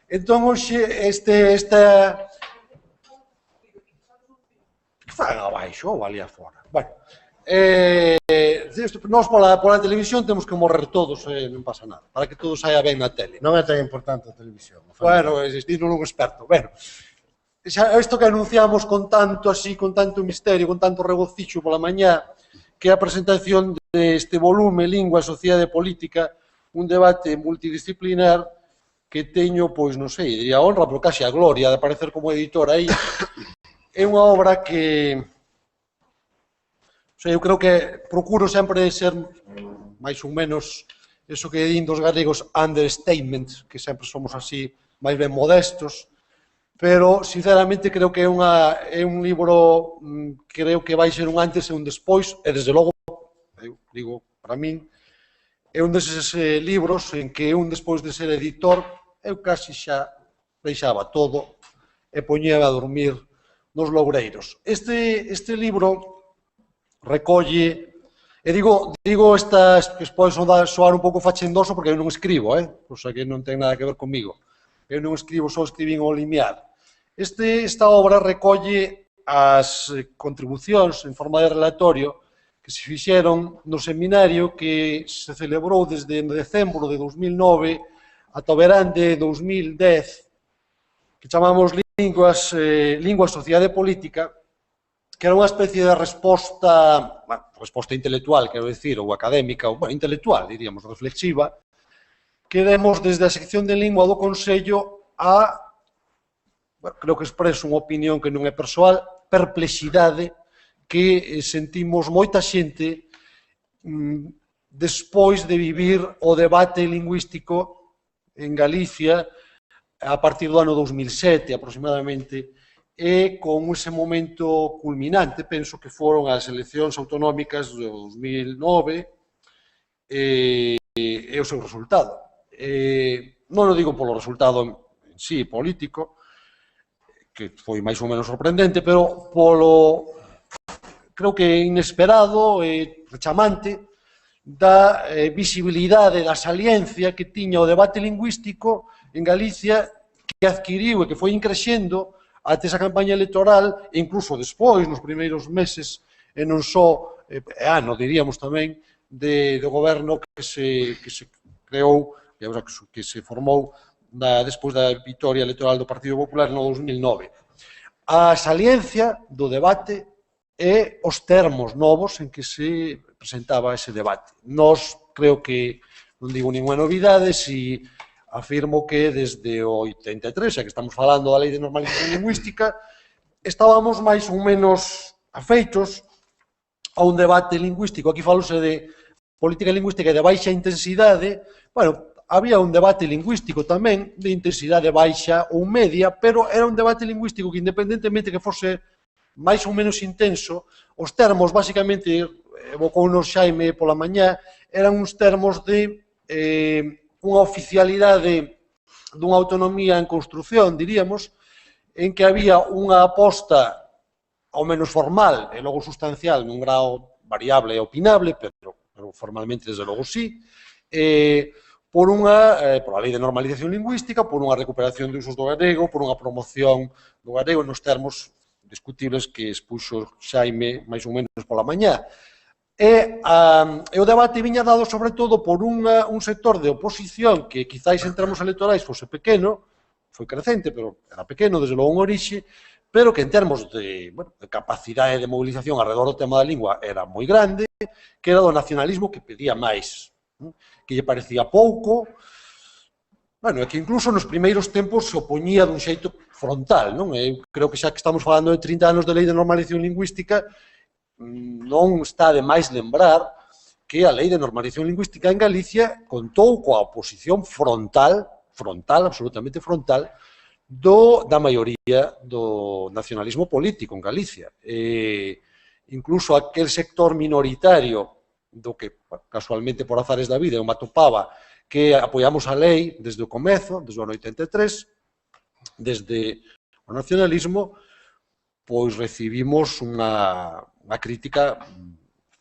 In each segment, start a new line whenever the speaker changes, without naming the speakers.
Entón, hoxe, esta... Que fan abaixo ou ali afora? Bueno, nós pola televisión temos que morrer todos, non pasa nada, para que todo saia ben na tele.
Non é tan importante a televisión.
Bueno, existir non un experto. Bueno, isto que anunciamos con tanto así, con tanto misterio, con tanto regocicho pola mañá, que é a presentación deste volume Lingua, Sociedade e Política, un debate multidisciplinar que teño, pois, non sei, diría a honra, pero case a gloria de aparecer como editor aí. É unha obra que... O sea, eu creo que procuro sempre ser máis ou menos eso que din dos galegos understatement, que sempre somos así máis ben modestos, pero, sinceramente, creo que é un libro, creo que vai ser un antes e un despois, e, desde logo, eu digo, para min, é un deses libros en que un, despois de ser editor, eu casi xa deixaba todo e poñía a dormir nos loureiros. Este libro recolle, e digo estas que pode soar un pouco fachendoso porque eu non escribo, o sea que non ten nada que ver comigo. Eu non escribo, só escribín ao limiar. Esta obra recolle as contribucións en forma de relatorio que se fixeron no seminario que se celebrou desde decembro de 2009 ata o verán de 2010, que chamamos Lingua, Sociedade e Política, que era unha especie de resposta intelectual, quero dicir, ou académica, ou intelectual, diríamos, reflexiva, que demos desde a sección de Lingua do Consello a, creo que expreso unha opinión que non é persoal, perplexidade que sentimos moita xente despois de vivir o debate lingüístico en Galicia a partir do ano 2007 aproximadamente, e con ese momento culminante, penso que foron as eleccións autonómicas de 2009 e o seu resultado. Non o digo polo resultado en sí político, que foi máis ou menos sorprendente, pero polo, creo que inesperado e rechamante, da visibilidade, da saliencia que tiña o debate lingüístico en Galicia, que adquiriu e que foi increxendo ate esa campaña electoral, e incluso despois, nos primeiros meses, e non só ano, diríamos tamén, do goberno que se creou, que se formou despois da vitoria electoral do Partido Popular no 2009. A saliencia do debate e os termos novos en que se presentaba ese debate. Nós, creo que, non digo ninguna novidade, si afirmo que desde o 83, xa que estamos falando da Lei de Normalización Lingüística, estábamos máis ou menos afeitos a un debate lingüístico. Aquí falose de política lingüística de baixa intensidade. Bueno, había un debate lingüístico tamén de intensidade baixa ou media, pero era un debate lingüístico que, independentemente que fose máis ou menos intenso, os termos, basicamente, evocounos Xaime pola mañá, eran uns termos de unha oficialidade dunha autonomía en construción, diríamos, en que había unha aposta ao menos formal e logo sustancial nun grao variable e opinable, pero formalmente, desde logo, sí, por a Lei de Normalización Lingüística, por unha recuperación de usos do galego, por unha promoción do galego nos termos discutibles que expuxo Xaime máis ou menos pola mañá. E o debate viña dado, sobre todo, por un sector de oposición que, quizáis en termos electorais, fose pequeno, foi crecente, pero era pequeno, desde logo en orixe, pero que en termos de capacidade de movilización alrededor do tema da lingua era moi grande, que era do nacionalismo que pedía máis, que lle parecía pouco, e que incluso nos primeiros tempos se opoñía dun xeito frontal, non? Eu creo que xa que estamos falando de 30 anos de Lei de Normalización Lingüística, non está de máis lembrar que a Lei de Normalización Lingüística en Galicia contou coa oposición frontal, absolutamente frontal, da maioría do nacionalismo político en Galicia. Incluso aquel sector minoritario do que, casualmente, por azares da vida, eu me atopaba, que apoiamos a lei desde o comezo, desde o ano 83, desde o nacionalismo, pois recibimos unha crítica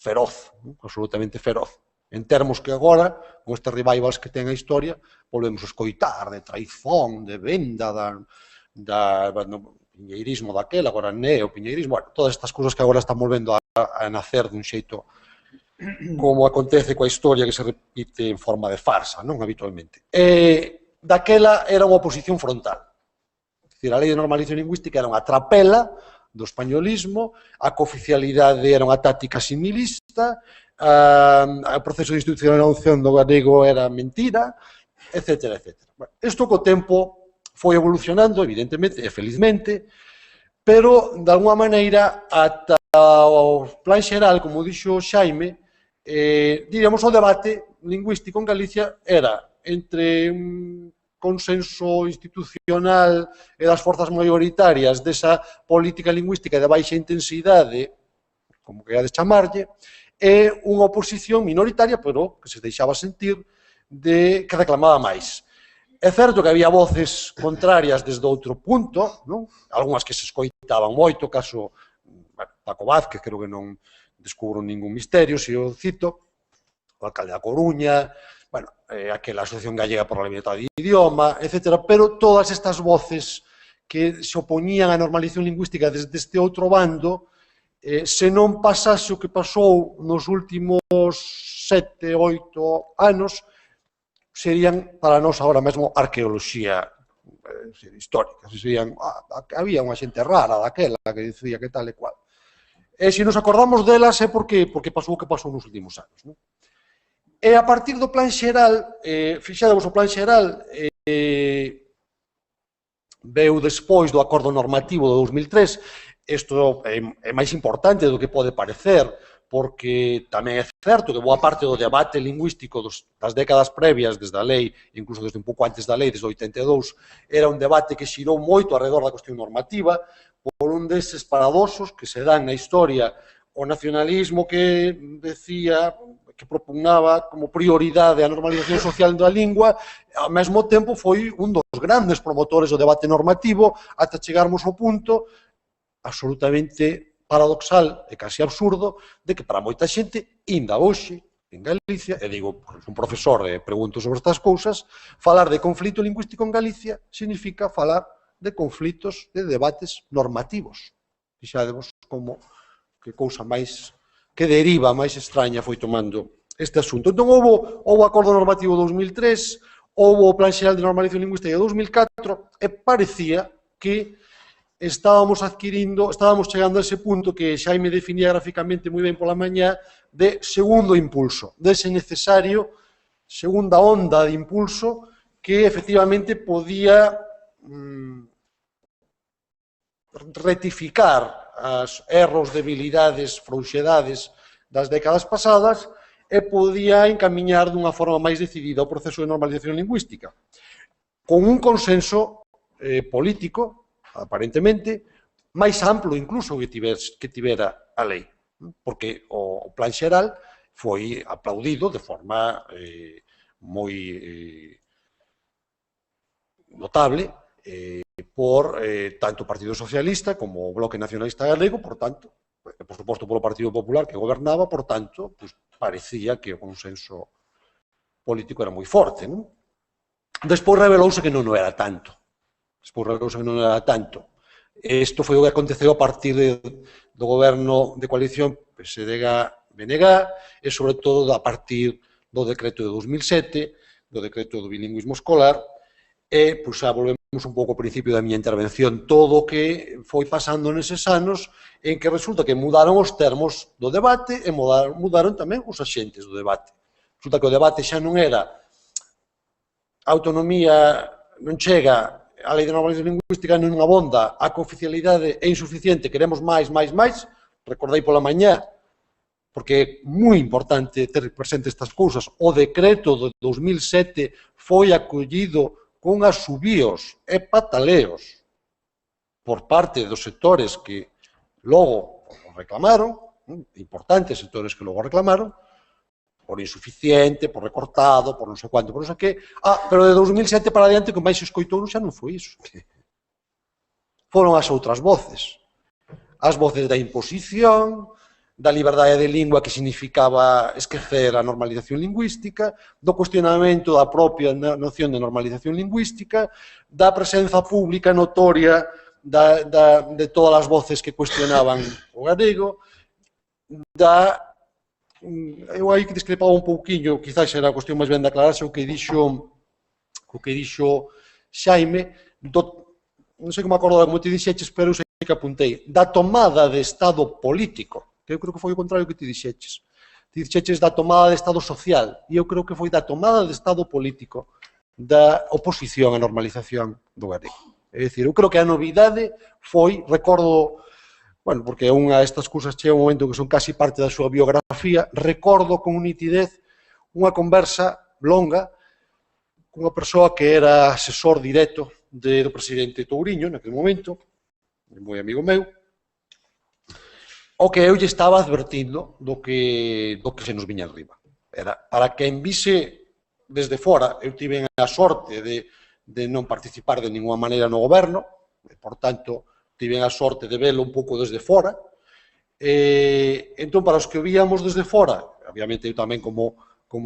feroz, absolutamente feroz. en termos que agora, con estes revivals que ten a historia, volvemos a escoitar de Traizón, de Venda, do piñeirismo daquela, agora neo, piñeirismo, bueno, todas estas cousas que agora están volvendo a nacer dun xeito como acontece coa historia que se repite en forma de farsa, non habitualmente. Daquela era unha oposición frontal. É dicir, a lei de normalización lingüística era unha trapela do españolismo, a cooficialidade era unha táctica similista, o proceso de institucionalización do galego era mentira, etc. Bueno, isto co tempo foi evolucionando, evidentemente, e felizmente, pero, de alguma maneira, ata o plan xeral, como dixo Xaime, diríamos, o debate lingüístico en Galicia era entre un consenso institucional e das forzas maioritarias desa política lingüística de baixa intensidade, como querades chamarlle, e unha oposición minoritaria, pero que se deixaba sentir, que reclamaba máis. É certo que había voces contrarias desde outro punto, non? Algúnas que se escoitaban moito, caso Paco Vázquez, creo que non descubro ningún misterio, se o cito, o alcalde da Coruña, bueno, aquela Asociación Gallega por la Libertad de Idioma, etc. Pero todas estas voces que se opoñían á normalización lingüística desde este outro bando, se non pasase o que pasou nos últimos 7, 8 anos, serían para nós agora mesmo arqueoloxía histórica. Serían, había unha xente rara daquela que dicía que tal e cual. E se nos acordamos delas é porque pasou o que pasou nos últimos anos, non? E a partir do plan xeral, fixadevos o plan xeral, veu despois do acordo normativo de 2003, isto é máis importante do que pode parecer, porque tamén é certo que boa parte do debate lingüístico das décadas previas, desde a lei, incluso desde un pouco antes da lei, desde 82, era un debate que xirou moito alrededor da cuestión normativa, por un deses paradoxos que se dan na historia, o nacionalismo que decía, que propugnaba como prioridade a normalización social da lingua, ao mesmo tempo foi un dos grandes promotores do debate normativo ata chegarmos ao punto absolutamente paradoxal e casi absurdo de que para moita xente, inda hoxe, en Galicia, e digo, son profesor e pregunto sobre estas cousas, falar de conflito lingüístico en Galicia significa falar de conflitos, de debates normativos. Fixadevos como que cousa máis, que deriva máis extraña foi tomando este asunto. Entón, houve acordo normativo de 2003, houve o plan xeral de normalización lingüística de 2004, e parecía que estábamos chegando a ese punto que Xaime definía gráficamente moi ben pola mañá, de segundo impulso, dese necesario segunda onda de impulso que efectivamente podía rectificar as erros, debilidades, frouxedades das décadas pasadas e podía encamiñar dunha forma máis decidida o proceso de normalización lingüística, con un consenso político, aparentemente, máis amplo incluso que tivera a lei, porque o plan xeral foi aplaudido de forma moi notable por tanto o Partido Socialista como o Bloque Nacionalista Galego, por tanto, por suposto polo Partido Popular que gobernaba, por tanto, pues, parecía que o consenso político era moi forte, non? Despois revelouse que non era tanto. Isto foi o que aconteceu a partir do goberno de coalición PSDG-BNG e, sobre todo, a partir do decreto de 2007, do decreto do bilingüismo escolar, e, pois, xa volvemos un pouco ao principio da miña intervención, todo o que foi pasando neses anos en que resulta que mudaron os termos do debate e mudaron tamén os axentes do debate. Resulta que o debate xa non era a autonomía non chega, a lei de normalización lingüística non abonda, a cooficialidade é insuficiente, queremos máis, recordei pola mañá, porque é moi importante ter presente estas cousas, o decreto de 2007 foi acollido con asubíos e pataleos por parte dos sectores que logo reclamaron, importantes sectores que logo reclamaron, por insuficiente, por recortado, por non sei cuánto, por non sei que, pero de 2007 para adiante, que máis se escoitou xa non foi iso. Foron as outras voces. As voces da imposición, da liberdade de lingua que significaba esquecer a normalización lingüística, do cuestionamento da propia noción de normalización lingüística, da presenza pública notoria de todas as voces que cuestionaban o galego, eu aí que discrepaba un pouquiño, quizás era a cuestión máis ben de aclararse o que dixo Xaime, non sei como acordo como te dixeches, pero eu sei que apuntei, da tomada de estado político, que eu creo que foi o contrario que te dixeches. Te dixeches da tomada de estado social, e eu creo que foi da tomada de estado político da oposición á normalización do galego. É dicir, eu creo que a novidade foi, recordo, bueno, porque unha destas cousas chega un momento que son casi parte da súa biografía, recordo con nitidez unha conversa longa cunha persoa que era asesor directo do presidente Touriño, naquele momento, moi amigo meu, o que eu lle estaba advertindo do que se nos viña arriba. Era, para quen vise desde fora, eu tive a sorte de non participar de ninguna maneira no goberno, e, por tanto, tive a sorte de velo un pouco desde fora, entón, para os que o víamos desde fora, obviamente eu tamén como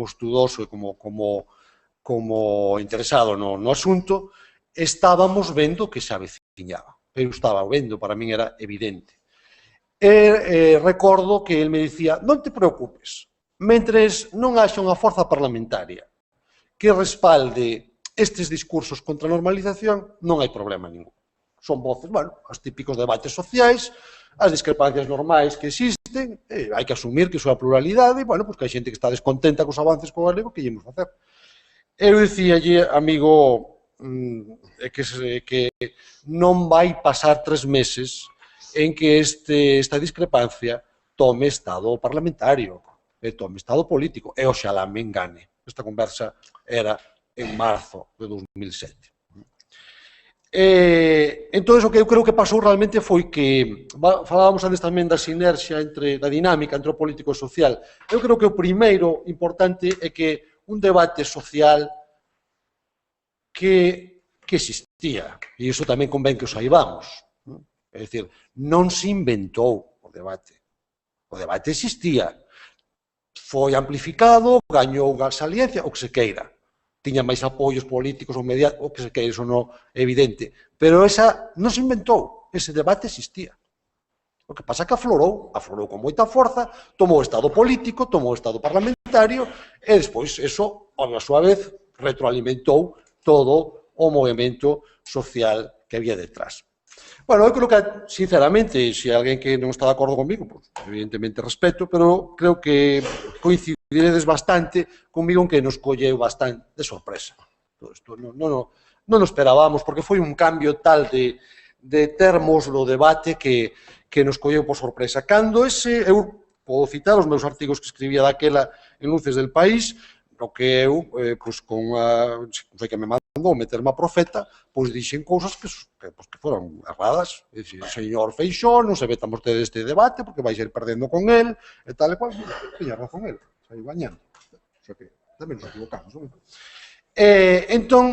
estudoso e como interesado no asunto, estábamos vendo que se aveciñaba. Eu estaba vendo, para min era evidente. E recordo que el me dicía, non te preocupes, mentres non haxa unha forza parlamentaria que respalde estes discursos contra a normalización, non hai problema ningún. Son voces, bueno, os típicos debates sociais, as discrepancias normais que existen, hai que asumir que iso é a pluralidade, e, bueno, que hai xente que está descontenta cos avances co galego, que íamos facer. Eu dicíalle, amigo, que non vai pasar 3 meses en que esta discrepancia tome estado parlamentario, tome estado político, e oxalá me engane. Esta conversa era en marzo de 2007. Entón, o que eu creo que pasou realmente foi que, falábamos antes tamén da sinerxia, da dinámica entre o político e o social. Eu creo que o primeiro importante é que un debate social que existía, e iso tamén convén que o saibamos. É dicir, non se inventou o debate. O debate existía. Foi amplificado, gañou unha saliencia, o que se queira. Tiña máis apoios políticos ou mediáticos, o que se queira, iso non é evidente. Pero esa non se inventou. Ese debate existía. O que pasa é que aflorou con moita forza, tomou o estado político, tomou o estado parlamentario, e despois, eso, a súa vez, retroalimentou todo o movimento social que había detrás. Bueno, eu creo que, sinceramente, se alguén que non está de acordo comigo, pues, evidentemente respeto, pero creo que coincidiredes bastante comigo en que nos colleu bastante de sorpresa. Todo isto non o esperábamos, porque foi un cambio tal de termos no debate que nos colleu por sorpresa. Cando eu podo citar os meus artigos que escribía daquela en Luces del País, no que eu, con non sei que me mandou meterme a profeta, pois dixen cousas que foron erradas. É dicir, señor Feixóo, non se metan vostede deste debate porque vais a ir perdendo con el, e tal e cual. Tiña razón el, saiu gañando. O sea que tamén nos equivocamos, non? Entón,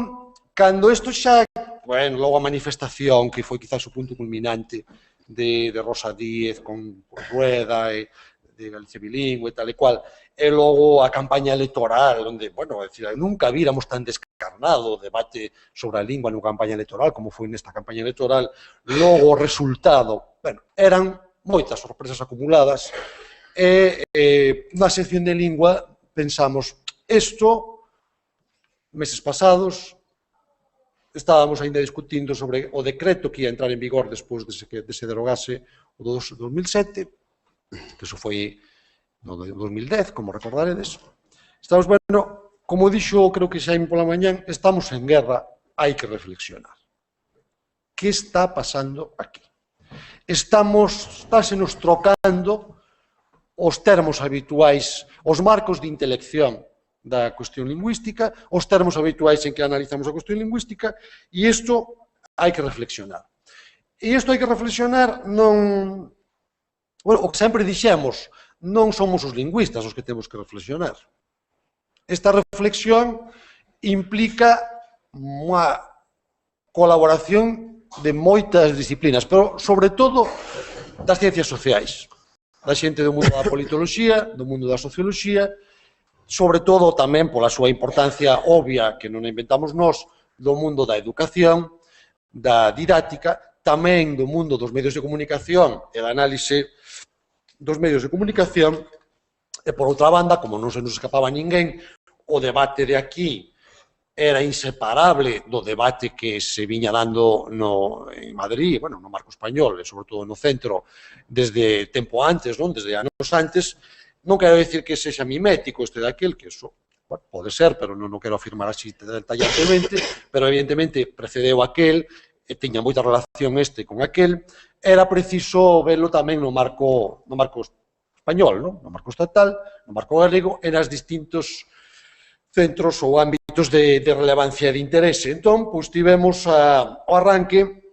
cando isto xa, bueno, logo a manifestación, que foi quizás o punto culminante de Rosa Díez con Rueda e de Galicia Bilingüe e tal e cual, e logo a campaña electoral, onde, bueno, é dicir, nunca víramos tan descarnado o debate sobre a lingua nunha campaña electoral como foi nesta campaña electoral, logo o resultado, bueno, eran moitas sorpresas acumuladas, e na sección de lingua pensamos, isto, meses pasados, estábamos ainda discutindo sobre o decreto que ia entrar en vigor despois de que se derogase o 2007, que iso foi no 2010, como recordaredes. Estamos, bueno, como dixo, creo que Xaime pola mañán, estamos en guerra, hai que reflexionar. Que está pasando aquí? Estásenos trocando os termos habituais, os marcos de intelección da cuestión lingüística, os termos habituais en que analizamos a cuestión lingüística, e isto hai que reflexionar. E isto hai que reflexionar non... Bueno, o que sempre dixemos, non somos os lingüistas os que temos que reflexionar. Esta reflexión implica unha colaboración de moitas disciplinas, pero sobre todo das ciencias sociais. da xente do mundo da politoloxía, do mundo da socioloxía, sobre todo tamén pola súa importancia obvia, que non a inventamos nós, do mundo da educación, da didáctica, tamén do mundo dos medios de comunicación e da análise dos medios de comunicación, e por outra banda, como non se nos escapaba ninguén, o debate de aquí era inseparable do debate que se viña dando en Madrid, bueno, no marco español, e sobre todo no centro, desde tempo antes, non? Desde anos antes. Non quero dicir que sexa mimético este daquel, que eso, bueno, pode ser, pero non o quero afirmar así detalladamente, pero evidentemente precedeu aquel, e tiña moita relación este con aquel, era preciso verlo tamén no marco español, non? No marco estatal, no marco galego, e nas distintos centros ou ámbitos de relevancia e de interese. Entón, pois, tivemos o arranque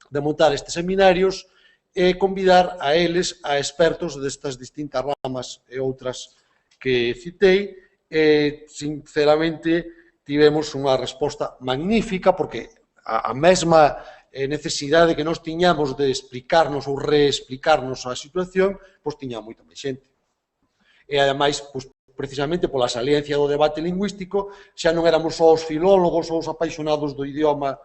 de montar estes seminarios e convidar a eles a expertos destas distintas ramas e outras que citei, e, sinceramente, tivemos unha resposta magnífica, porque a mesma necesidade que nós tiñamos de explicarnos ou reexplicarnos a situación, pois tiña moita máis xente. E, ademais, pois, precisamente pola saliencia do debate lingüístico, xa non éramos só os filólogos ou os apaixonados do idioma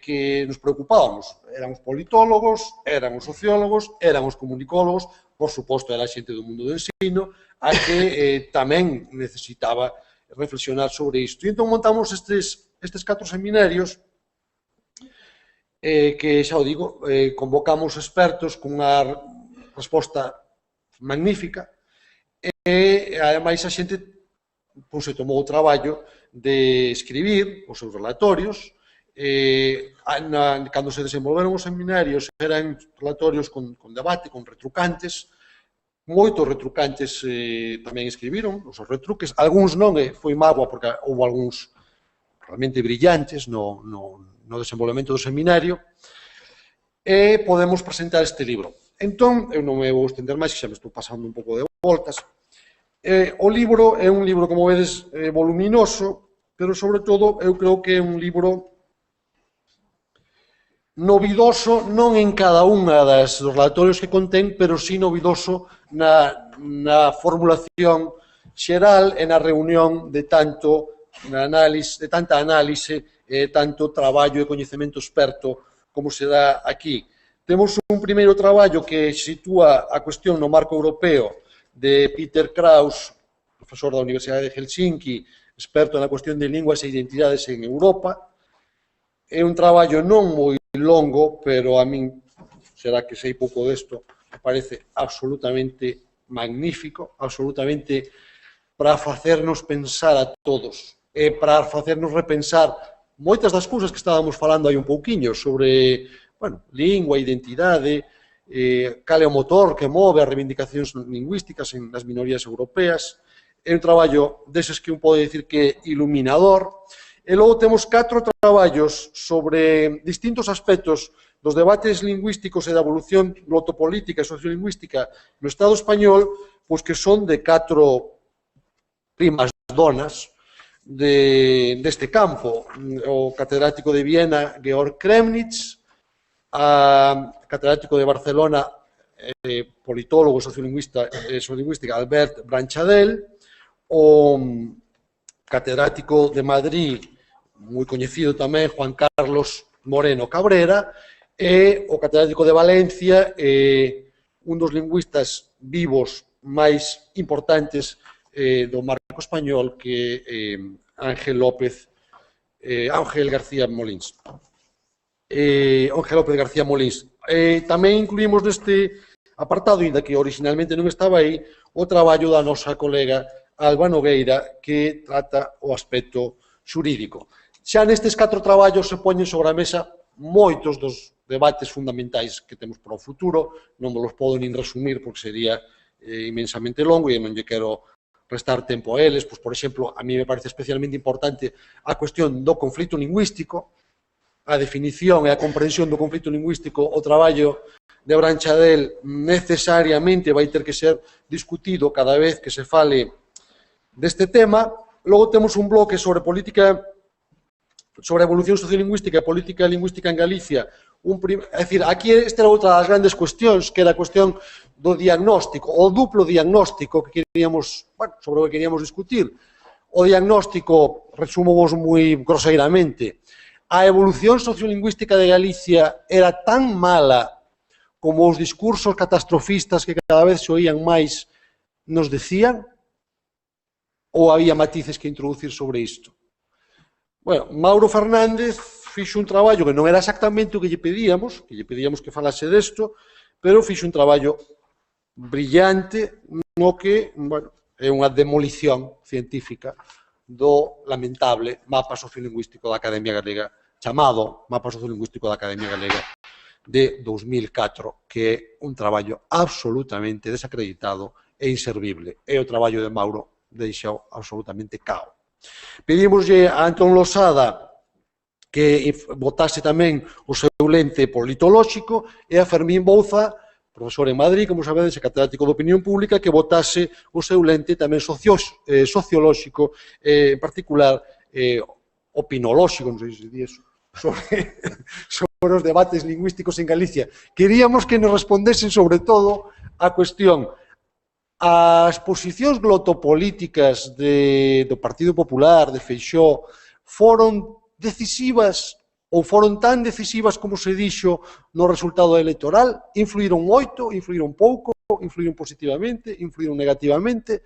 que nos preocupábamos. Éramos politólogos, éramos sociólogos, éramos comunicólogos, por suposto, era a xente do mundo do ensino, a que tamén necesitaba reflexionar sobre isto. E entón montamos estes 4 seminarios que, xa o digo, convocamos expertos cunha resposta magnífica e, ademais, a xente se tomou o traballo de escribir os seus relatorios. Cando se desenvolveron os seminarios eran relatorios con debate, con retrucantes, moitos retrucantes tamén escribiron os retruques, algúns non, foi mágoa porque houve algúns realmente brillantes no desenvolvemento do seminario, e podemos presentar este libro. Entón, eu non me vou estender máis, que xa me estou pasando un pouco de voltas. O libro é un libro, como vedes, voluminoso, pero, sobre todo, eu creo que é un libro novidoso, non en cada unha dos relatorios que contén, pero sí novidoso na formulación xeral e na reunión de tanta análise e tanto traballo e coñecemento experto como se dá aquí. Temos un primeiro traballo que sitúa a cuestión no marco europeo de Peter Krauss, profesor da Universidade de Helsinki, experto na cuestión de linguas e identidades en Europa. É un traballo non moi longo, pero a min, será que sei pouco desto, me parece absolutamente magnífico, absolutamente para facernos pensar a todos, e para facernos repensar moitas das cousas que estábamos falando aí un pouquiño sobre, bueno, lingua, identidade, cal é o motor que move as reivindicacións lingüísticas nas minorías europeas. É un traballo deses que un pode dicir que é iluminador. E logo temos 4 traballos sobre distintos aspectos dos debates lingüísticos e da evolución glotopolítica e sociolingüística no Estado español, pois que son de 4 primas donas deste campo. O catedrático de Viena, Georg Kremnitz, a catedrático de Barcelona, politólogo sociolingüista Albert Branchadel, o catedrático de Madrid, moi coñecido tamén, Juan Carlos Moreno Cabrera, e o catedrático de Valencia, un dos lingüistas vivos máis importantes do marco español, que é Ángel García Molins. Tamén incluímos neste apartado, inda que originalmente non estaba aí, o traballo da nosa colega Alba Nogueira, que trata o aspecto xurídico. Xa nestes 4 traballos se poñen sobre a mesa moitos dos debates fundamentais que temos para o futuro. Non vos podo nin resumir porque sería inmensamente longo e non lle quero restar tempo a eles. Pois, por exemplo, a mí me parece especialmente importante a cuestión do conflito lingüístico, a definición e a comprensión do conflito lingüístico. O traballo de Branchadel necesariamente vai ter que ser discutido cada vez que se fale deste tema. Logo temos un bloque sobre política, sobre a evolución sociolingüística e política lingüística en Galicia. É dicir, aquí esta era outra das grandes cuestións, que era a cuestión do diagnóstico, o duplo diagnóstico que queríamos, bueno, sobre o que queríamos discutir. O diagnóstico, resumo vos moi groseiramente, a evolución sociolingüística de Galicia era tan mala como os discursos catastrofistas que cada vez se oían máis nos decían, ou había matices que introducir sobre isto? Bueno, Mauro Fernández fixo un traballo que non era exactamente o que lle pedíamos que falase desto, pero fixo un traballo brillante no que, bueno, é unha demolición científica do lamentable mapa sociolingüístico da Academia Galega, chamado Mapa Sociolingüístico da Academia Galega de 2004, que é un traballo absolutamente desacreditado e inservible. E o traballo de Mauro deixou absolutamente cao. Pedimoslle a Antón Losada que votase tamén o seu lente politolóxico e a Fermín Bouza, profesor en Madrid, como sabedes, catedrático de opinión pública, que votase o seu lente tamén sociolóxico, en particular opinolóxico, non sei se di eso, sobre os debates lingüísticos en Galicia. Queríamos que nos respondesen sobre todo a cuestión: as posicións glotopolíticas do Partido Popular, de Feixóo, foron decisivas ou foron tan decisivas como se dixo no resultado electoral? Influíron moito, influíron pouco, influíron positivamente, influíron negativamente?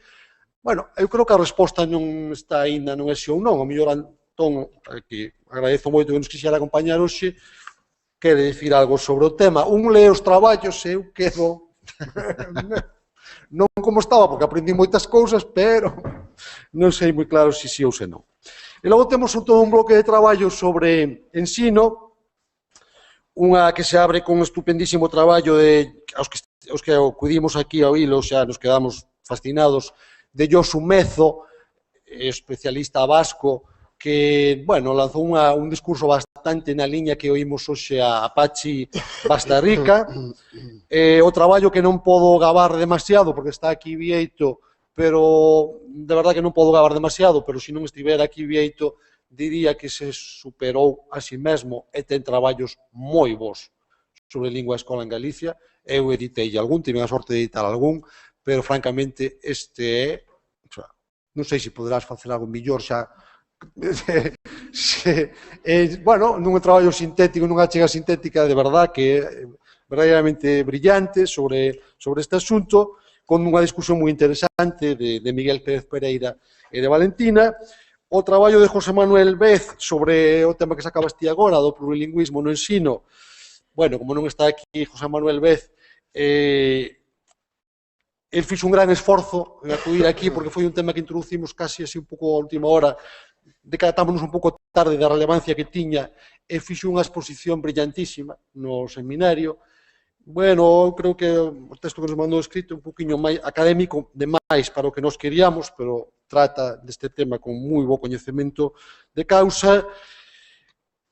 Bueno, eu creo que a resposta non está aínda, non é si ou non. O mellor Antón, que agradezo moito que nos quixera acompañar hoxe, quere dicir algo sobre o tema. Un lee os traballos e eu quedo non como estaba, porque aprendi moitas cousas, pero non sei moi claro se si ou se non. E logo temos todo un bloque de traballo sobre ensino, unha que se abre con un estupendísimo traballo de os que acudimos aquí ao hilo, xa nos quedamos fascinados, de Josu Mezo, especialista vasco, que, bueno, lanzou un discurso bastante na liña que oímos hoxe a Pachi Bastarrica. O traballo que non podo gabar demasiado, porque está aquí Vieito, pero de verdad que non podo gabar demasiado, pero se non estivera aquí Vieito, diría que se superou a si mesmo e ten traballos moi bons sobre lingua e escola en Galicia. Eu editei algún, tive a sorte de editar algún, pero francamente este é, non sei se poderás facer algo mellor xa, bueno, nun traballo sintético, nunha chega sintética de verdad que é verdadeiramente brillante sobre este asunto, con unha discusión moi interesante de Miguel Pérez Pereira e de Valentina. O traballo de José Manuel Vez sobre o tema que sacabaste agora, do plurilingüismo no ensino. Bueno, como non está aquí José Manuel Vez, el fixo un gran esforzo en acudir aquí, porque foi un tema que introducimos casi así un pouco a última hora, decatámonos un pouco tarde da relevancia que tiña, e fixo unha exposición brillantísima no seminario. Bueno, eu creo que o texto que nos mandou escrito é un poquinho máis académico demais para o que nos queríamos, pero trata deste tema con moi bo coñecemento de causa.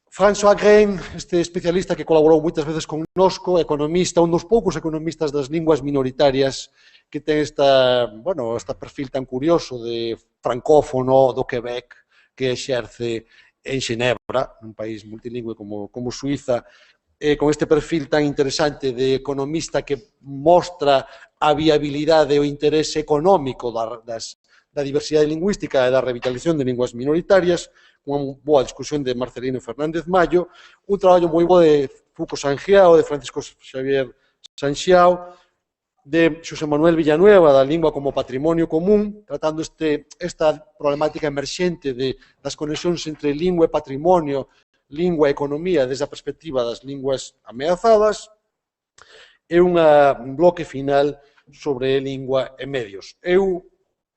François Green, este especialista que colaborou moitas veces connosco, economista, un dos poucos economistas das linguas minoritarias que ten este perfil tan curioso de francófono do Quebec que exerce en Xenebra, un país multilingüe como Suiza, con este perfil tan interesante de economista que mostra a viabilidade e o interese económico da diversidade lingüística e da revitalización de linguas minoritarias, unha boa discusión de Marcelino Fernández Mallo, un traballo moi bo de Foucault Sangiao, de Francisco Xavier Sanxiao, de Xosé Manuel Villanueva, da lingua como patrimonio común, tratando esta problemática emerxente das conexións entre lingua e patrimonio, lingua e economía desde a perspectiva das linguas ameazadas, e un bloque final sobre lingua e medios. Eu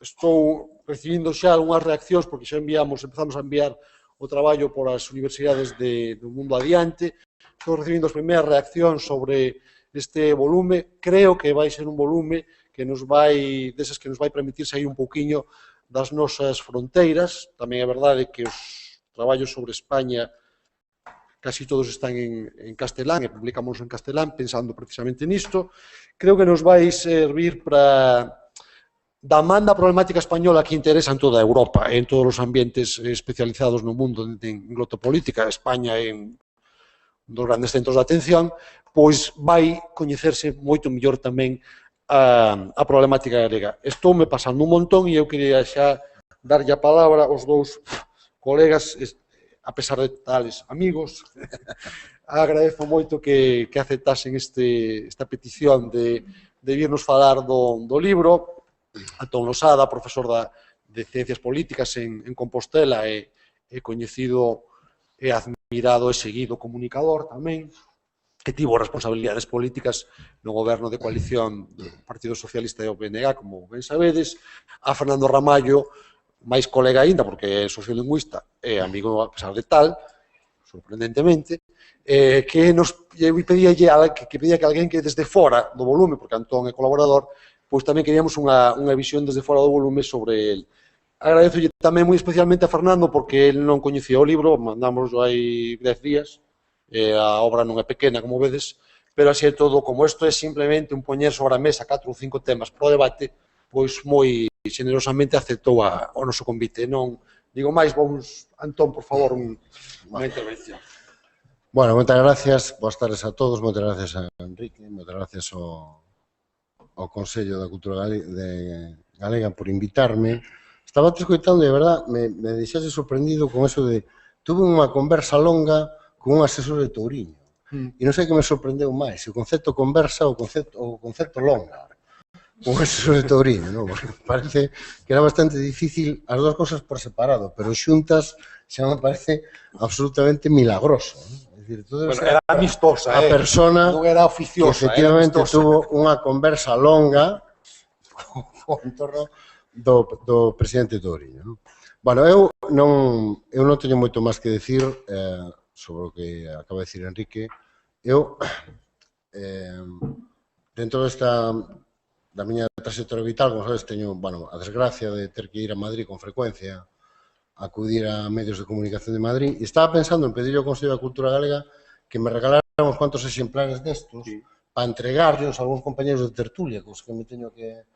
estou recibindo xa algunhas reaccións, porque xa empezamos a enviar o traballo por as universidades do mundo adiante, estou recibindo as primeiras reaccións sobre este volume. Creo que vai ser un volume deses que nos vai permitir sair un pouquiño das nosas fronteiras. Tamén é verdade que os traballos sobre España casi todos están en castelán e publicamos en castelán pensando precisamente nisto. Creo que nos vai servir para da manda problemática española que interesa en toda Europa, en todos os ambientes especializados no mundo en glotopolítica. España é un dos grandes centros de atención, pois vai coñecerse moito mellor tamén a problemática galega. Estoume pasando un montón e eu quería xa darlle a palabra aos dous colegas, a pesar de tales amigos. Agradezo moito que aceptasen esta petición de virnos falar do libro. Antón Losada, profesor de Ciencias Políticas en Compostela, e coñecido e admirado e seguido comunicador tamén, que tivo responsabilidades políticas no goberno de coalición do Partido Socialista e o PNG, como ben sabedes. A Fernando Ramallo, máis colega aínda, porque é sociolingüista e amigo a pesar de tal, sorprendentemente, que pedía que alguén que desde fora do volume, porque Antón é colaborador, pois tamén queríamos unha visión desde fora do volume sobre el. Agradezolle tamén moi especialmente a Fernando, porque el non coñecía o libro, mandámoslo hai 10 días, a obra non é pequena, como vedes, pero así é todo, como isto é simplemente un poñer sobre a mesa 4 ou 5 temas para o debate, pois moi generosamente aceptou o noso convite. Non digo máis, vamos, Antón, por favor, unha intervención.
Bueno, moitas gracias, boas tardes a todos, moitas gracias a Enrique, moitas gracias ao Consello da Cultura Galega por invitarme. Estaba te escoitando e, de verdad, me deixase sorprendido con eso de tuve unha conversa longa con un asesor de Touriño. E non sei que me sorprendeu máis, o concepto conversa ou o concepto longa con un asesor de Touriño, non? Porque parece que era bastante difícil as dúas cosas por separado, pero xuntas xa me parece absolutamente milagroso, non?
Bueno, era amistosa,
a persona
non era oficiosa,
que efectivamente tuvo unha conversa longa en torno do presidente Touriño, non? Bueno, eu non teño moito máis que decir sobre o que acaba de decir Enrique. Eu, dentro da miña trayectoria vital, como sabes, teño a desgracia de ter que ir a Madrid con frecuencia, acudir a medios de comunicación de Madrid, e estaba pensando en pedirle ao Consello da Cultura Galega que me regalaran uns cuantos exemplares destos para entregarlos a algúns compañeros de tertulia, cos que me teño que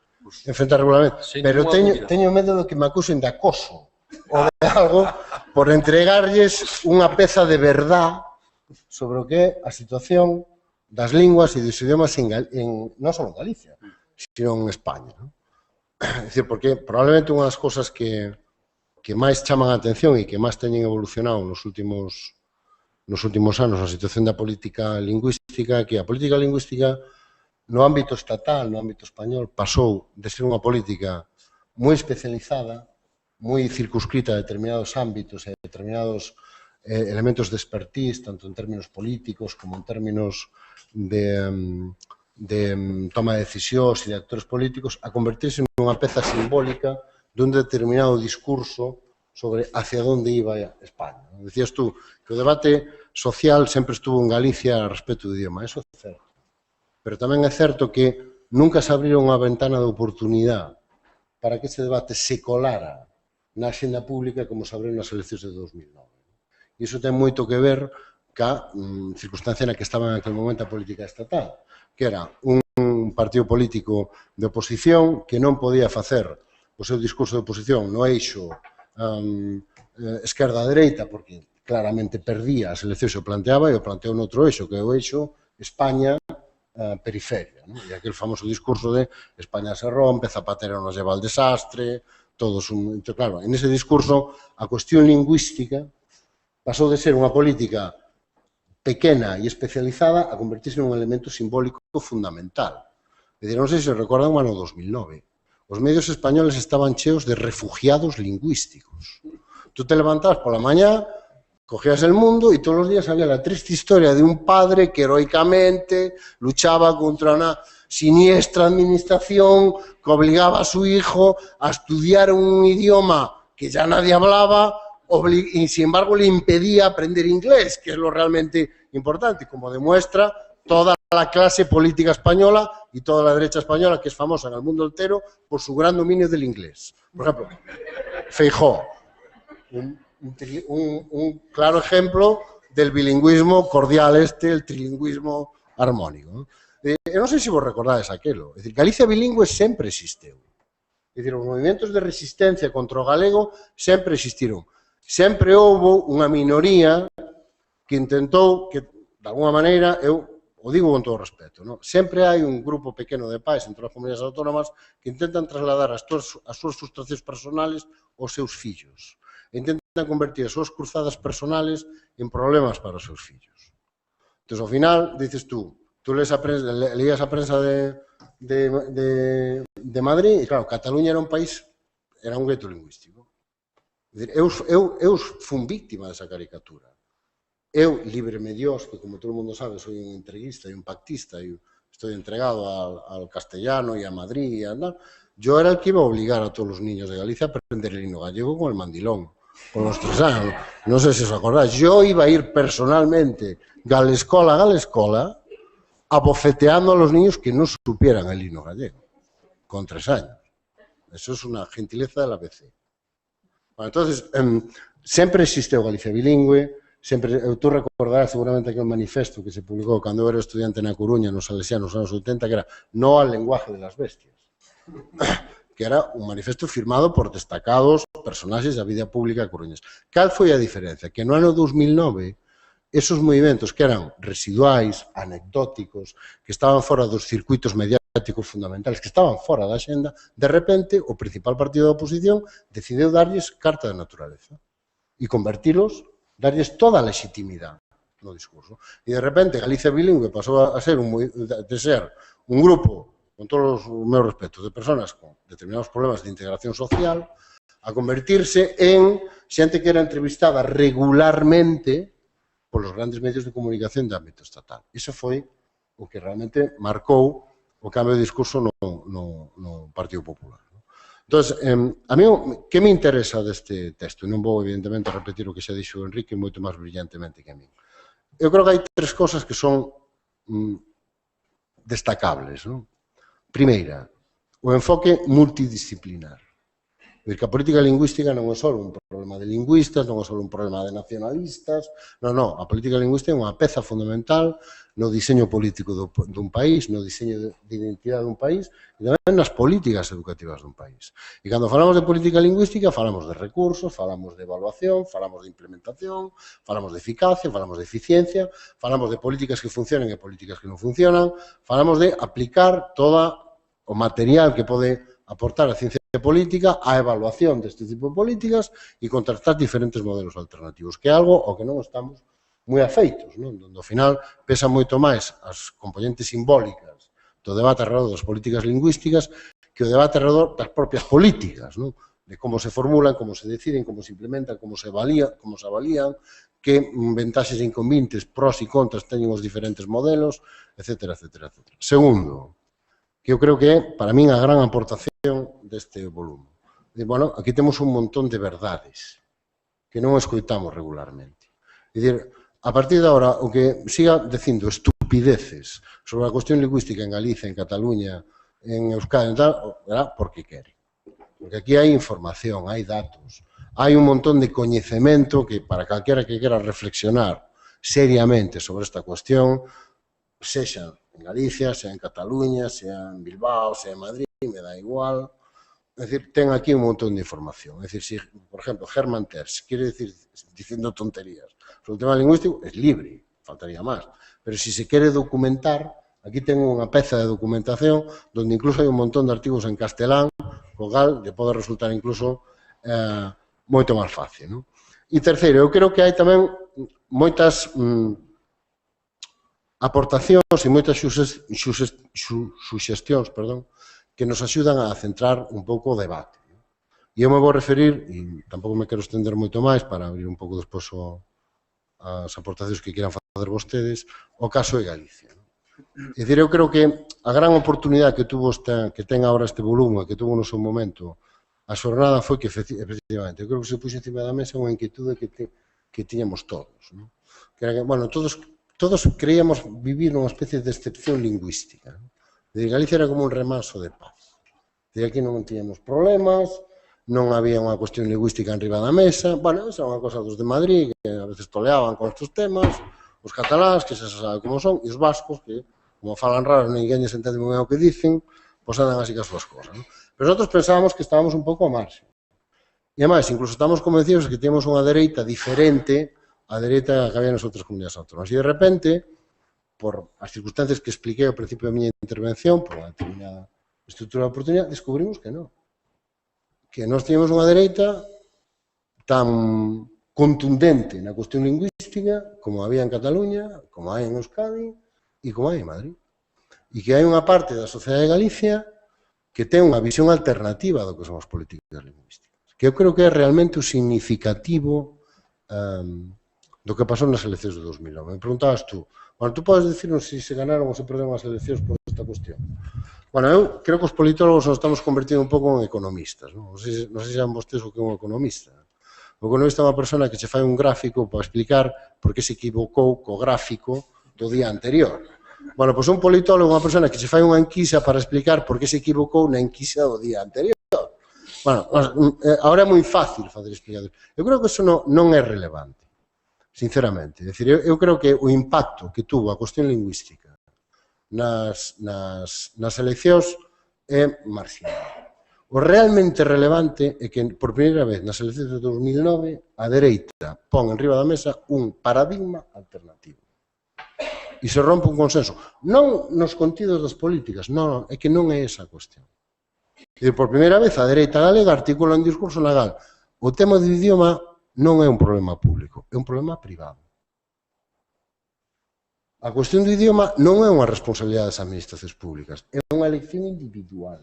enfrentar regularmente. Pero teño medo de que me acusen de acoso ou de algo por entregarlles unha peza de verdad sobre o que é a situación das linguas e dos idiomas non só en Galicia, sino en España. É dicir, porque probablemente unha das cousas que máis chaman a atención e que máis teñen evolucionado nos últimos anos a situación da política lingüística, que a política lingüística no ámbito estatal, no ámbito español, pasou de ser unha política moi especializada, moi circunscrita a determinados ámbitos e a determinados elementos de expertise, tanto en términos políticos como en términos de toma de decisións e de actores políticos, a convertirse nunha peza simbólica dun determinado discurso sobre hacia onde iba España. Decías tú que o debate social sempre estuvo en Galicia respecto do idioma, eso é certo. Pero tamén é certo que nunca se abriron unha ventana de oportunidade para que ese debate se colara na axenda pública como se abriu nas eleccións de 2009. E iso ten moito que ver ca circunstancia na que estaba en aquel momento a política estatal, que era un partido político de oposición que non podía facer o seu discurso de oposición no eixo esquerda-dereita, porque claramente perdía as eleccións e o planteaba, e o planteou noutro eixo, que é o eixo España-periferia. E aquel famoso discurso de España se rompe, Zapatero nos lleva al desastre, todos un... Claro, en ese discurso a cuestión lingüística pasou de ser unha política pequena e especializada a convertirse nun elemento simbólico fundamental. É dicir, non sei se recordan o ano 2009. Os medios españoles estaban cheos de refugiados lingüísticos. Tú te levantabas pola mañá, cogías El Mundo y todos los días salía la triste historia de un padre que heroicamente luchaba contra una siniestra administración que obligaba a su hijo a estudiar un idioma que ya nadie hablaba y sin embargo le impedía aprender inglés, que es lo realmente importante, como demuestra toda la clase política española y toda la derecha española, que es famosa en el mundo entero por su gran dominio del inglés. Por ejemplo, Feijóo, un claro ejemplo del bilingüismo cordial el trilingüismo armónico. Non sei se vos recordades aquelo. É dicir, Galicia bilingüe sempre existeu. É dicir, os movimentos de resistencia contra o galego sempre existiron. Sempre houve unha minoría que intentou, que de alguna maneira, eu o digo con todo respeto, ¿no? Sempre hai un grupo pequeno de pais entre as comunidades autónomas que intentan trasladar as súas frustracións personales aos seus fillos. E intentan convertir as súas cruzadas personales en problemas para os seus fillos. Entón, ao final, dices tú leías a prensa de Madrid e, claro, Cataluña era un país, era un gueto lingüístico. Eu fun víctima desa caricatura. Eu, líbreme Dios, que como todo o mundo sabe, soy un entreguista e un pactista e estoy entregado al castellano e a Madrid e a andar, yo era el que iba a obligar a todos los niños de Galicia a aprender el himno gallego con el mandilón, con los 3 años. No sé si os acordáis, yo iba a ir personalmente galescola a galescola abofeteando a los niños que no supieran el himno gallego, con 3 años. Eso es una gentileza de la ABC. Bueno, entonces, sempre existeu Galicia bilingüe, tú recordarás seguramente aquel manifesto que se publicou cando eu era estudiante na Coruña nos Salesianos nos anos 80, que era no al lenguaje de las bestias, que era un manifesto firmado por destacados personaxes da vida pública coruñesa. Cal foi a diferencia? Que no ano 2009 esos movimentos que eran residuais, anecdóticos, que estaban fora dos circuitos mediáticos fundamentales, que estaban fora da xenda, de repente o principal partido da oposición decideu darlles carta de naturaleza e convertilos, darlles toda a legitimidade no discurso. E de repente Galicia bilingüe pasou a ser de ser un grupo, con todos os meus respetos, de personas con determinados problemas de integración social, a convertirse en xente que era entrevistada regularmente polos grandes medios de comunicación de ámbito estatal. Iso foi o que realmente marcou o cambio de discurso no Partido Popular. Entón, a mí, que me interesa deste texto? Non vou, evidentemente, repetir o que xa dixo Enrique moito máis brillantemente que a mí. Eu creo que hai 3 cosas que son destacables. Primeira, o enfoque multidisciplinar. Que a política lingüística non é só un problema de lingüistas, non é só un problema de nacionalistas, non, a política lingüística é unha peza fundamental no diseño político dun país, no diseño de identidade dun país e tamén nas políticas educativas dun país. E cando falamos de política lingüística falamos de recursos, falamos de evaluación, falamos de implementación, falamos de eficacia, falamos de eficiencia, falamos de políticas que funcionen e políticas que non funcionan, falamos de aplicar todo o material que pode aportar a ciencia política á evaluación deste tipo de políticas e contrastar diferentes modelos alternativos, que é algo ao que non estamos moi afeitos, onde ao final pesan moito máis as componentes simbólicas do debate alrededor das políticas lingüísticas que o debate alrededor das propias políticas, de como se formulan, como se deciden, como se implementan, como se avalían, que ventaxes e inconvenientes, pros e contras teñen os diferentes modelos, etc. Segundo, que eu creo que é, para min, a gran aportación deste volume. Bueno, aquí temos un montón de verdades que non escoitamos regularmente. É dicir, a partir de agora, o que siga dicindo estupideces sobre a cuestión lingüística en Galicia, en Cataluña, en Euskadi, era porque quere. Porque aquí hai información, hai datos, hai un montón de coñecemento que, para calquera que quera reflexionar seriamente sobre esta cuestión, sexa en Galicia, sea en Cataluña, sea en Bilbao, sea en Madrid, me da igual. Es decir, ten aquí un montón de información. Es decir, si, por ejemplo, Hermann Tertsch quiere decir, diciendo tonterías sobre el tema lingüístico, es libre, faltaría más. Pero si se quiere documentar, aquí tengo unha peza de documentación donde incluso hai un montón de artigos en castelán, co cal lle pode resultar incluso moito máis fácil. E terceiro, eu creo que hai tamén moitas aportacións e moitas suxestións, que nos axudan a centrar un pouco o debate. E eu me vou referir, e tampouco me quero estender moito máis para abrir un pouco despois as aportacións que quieran facer vostedes, o caso de Galicia. É dicir, eu creo que a gran oportunidade que ten agora este volume, que tuvo no seu momento a xornada, foi que, efectivamente, eu creo que se puxo encima da mesa unha inquietude que tiñamos todos. Que era que, bueno, todos creíamos vivir nunha especie de excepción lingüística. Galicia era como un remanso de paz. Aquí non tiñamos problemas, non había unha cuestión lingüística enriba da mesa, bueno, esa é unha cosa dos de Madrid, que a veces toleaban con estes temas, os cataláns, que xa se sabe como son, e os vascos, que, como falan raros, ninguén se entende moi ben o que dicen, pois andan así que as súas cosas. Pero nosotros pensábamos que estábamos un pouco a marxe. E, además, incluso estamos convencidos que temos unha dereita diferente a dereita que había nas outras comunidades autónomas. E, de repente, por as circunstancias que expliquei ao principio da miña intervención, por unha determinada estrutura de oportunidade, descubrimos que non. Que nós teníamos unha dereita tan contundente na cuestión lingüística como había en Cataluña, como hai en Euskadi e como hai en Madrid. E que hai unha parte da sociedade de Galicia que ten unha visión alternativa do que son as políticas lingüísticas. Que eu creo que é realmente o significativo do que pasou nas eleccións de 2009. Me preguntabas tú, bueno, tú podes dicirnos se ganaron ou se perderon as eleccións por esta cuestión. Bueno, eu creo que os politólogos nos estamos convertindo un pouco en economistas, non sei se saben vostedes o que é un economista. O economista é unha persona que che fai un gráfico para explicar por que se equivocou co gráfico do día anterior. Bueno, pois un politólogo é unha persona que se fai unha enquisa para explicar por que se equivocou na enquisa do día anterior. Bueno, agora é moi fácil facer explicacións. Eu creo que eso non é relevante, sinceramente. É dicir, eu creo que o impacto que tuvo a cuestión lingüística nas eleccións é marginal. O realmente relevante é que, por primeira vez nas eleccións de 2009, a dereita pon enriba da mesa un paradigma alternativo. E se rompe un consenso. Non nos contidos das políticas, non, é que non é esa a cuestión. E por primeira vez a dereita galega articula un discurso legal. O tema do idioma non é un problema público, é un problema privado. A cuestión do idioma non é unha responsabilidade das administracións públicas, é unha elección individual.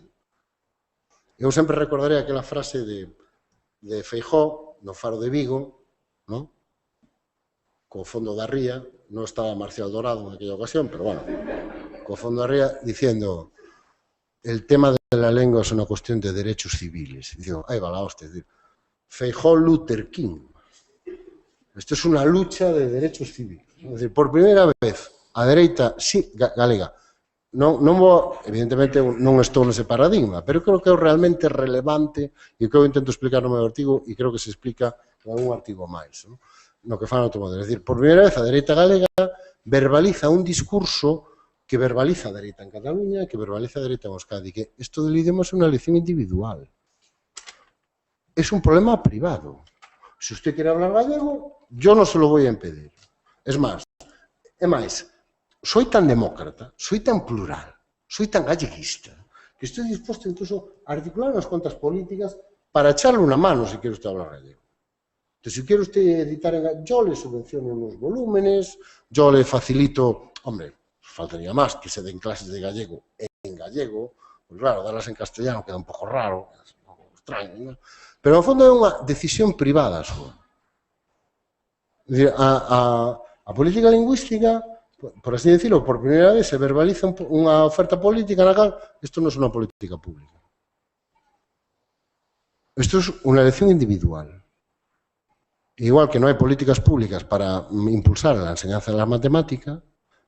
Eu sempre recordarei aquela frase de Feijóo no Faro de Vigo, ¿no? Co fondo da ría, non estaba Marcial Dorado en aquella ocasión, pero bueno, co fondo da ría, diciendo el tema de la lengua es una cuestión de derechos civiles. Y digo, ahí va la hostia, es decir, Feijóo Luther King. Esto es una lucha de derechos civiles. Es decir, por primeira vez, a dereita, sí, galega, evidentemente non estou nese paradigma, pero creo que é realmente relevante e que eu intento explicar no meu artigo e creo que se explica en algún artigo máis, no que fan outro modelo. É dicir, por primeira vez a dereita galega verbaliza un discurso que verbaliza a dereita en Cataluña, que verbaliza a dereita en Euskadi, que esto del idioma es una elección individual. Es un problema privado. Si usted quiere hablar gallego, yo no se lo voy a impedir. Es más, soy tan demócrata, soy tan plural, soy tan galleguista, que estoy dispuesto incluso a articular unas cuantas políticas para echarle una mano si quiere usted hablar gallego. Entonces, si quiere usted editar en gallego, yo le subvenciono unos volúmenes, yo le facilito, hombre, faltaría más que se den clases de gallego en gallego, pues claro, darlas en castellano queda un pouco raro, é un pouco extraño, ¿no? Pero, no fondo, é unha decisión privada súa. É dicir, a política lingüística, por así decirlo, por primeira vez se verbaliza unha oferta política na cal isto non é unha política pública. Isto é unha elección individual. Igual que non hai políticas públicas para impulsar a enseñanza de la matemática,